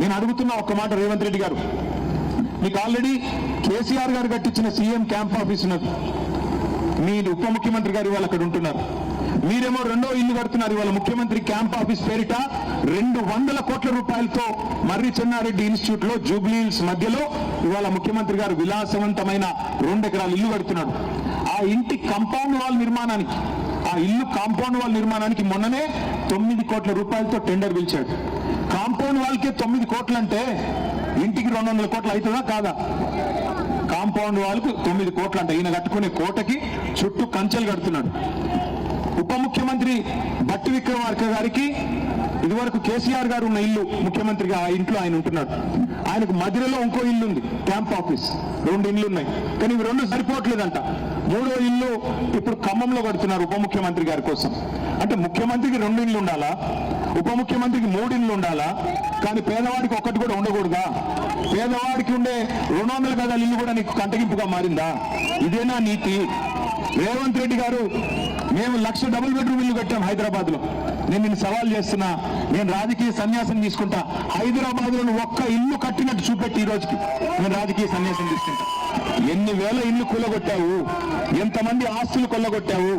నేను అడుగుతున్నా ఒక్క మాట రేవంత్ రెడ్డి గారు, మీకు ఆల్రెడీ కేసీఆర్ గారు కట్టించిన సీఎం క్యాంప్ ఆఫీస్ ఉన్నది, మీ ఉప ముఖ్యమంత్రి గారు ఇవాళ అక్కడ ఉంటున్నారు, మీరేమో రెండో ఇల్లు కడుతున్నారు. ఇవాళ ముఖ్యమంత్రి క్యాంప్ ఆఫీస్ పేరిట 200 కోట్ల రూపాయలతో మర్రి చెన్నారెడ్డి ఇన్స్టిట్యూట్ లో జూబ్లీ హిల్స్ మధ్యలో ఇవాళ ముఖ్యమంత్రి గారు విలాసవంతమైన 2 ఎకరాల ఇల్లు కడుతున్నాడు. ఆ ఇంటి కాంపౌండ్ వాల్ నిర్మాణానికి, ఆ ఇల్లు కాంపౌండ్ వాల్ నిర్మాణానికి మొన్ననే 9 కోట్ల రూపాయలతో టెండర్ పిలిచాడు. కాంపౌండ్ వాల్కే 9 కోట్లు అంటే ఇంటికి 200 కోట్లు అవుతుందా కాదా? కాంపౌండ్ వాల్కు 9 కోట్లు అంటే ఈయన కట్టుకునే కోటకి చుట్టూ కంచెలు కడుతున్నాడు. ఉప ముఖ్యమంత్రి బట్టి విక్రమార్క గారికి ఇదివరకు కేసీఆర్ గారు ఉన్న ఇల్లు, ముఖ్యమంత్రిగా ఆ ఇంట్లో ఆయన ఉంటున్నాడు. ఆయనకు మధ్యలో ఇంకో ఇల్లు ఉంది, క్యాంప్ ఆఫీస్. 2 ఇల్లు ఉన్నాయి, కానీ ఇవి 2 సరిపోవట్లేదంట. 3వ ఇల్లు ఇప్పుడు ఖమ్మంలో కడుతున్నారు ఉప ముఖ్యమంత్రి గారి కోసం. అంటే ముఖ్యమంత్రికి 2 ఇల్లు ఉండాలా, ఉప ముఖ్యమంత్రికి 3 ఇల్లు ఉండాలా, కానీ పేదవాడికి ఒక్కటి కూడా ఉండకూడదా? పేదవాడికి ఉండే 200 గజాల ఇల్లు కూడా నీకు కంటగింపుగా మారిందా? ఇదేనా నీతి? రేవంత్ రెడ్డి గారు, మేము 1,00,000 డబుల్ బెడ్రూమ్ ఇల్లు కట్టాం హైదరాబాద్ లో. నేను నిన్ను సవాల్ చేస్తున్నా, నేను రాజకీయ సన్యాసం తీసుకుంటా. హైదరాబాద్ లో ఒక్క ఇల్లు కట్టినట్టు చూపెట్టి ఈ రోజుకి నేను రాజకీయ సన్యాసం తీసుకుంటా. ఎన్ని వేల ఇల్లు కొల్లగొట్టావు, ఎంతమంది ఆస్తులు కొల్లగొట్టావు.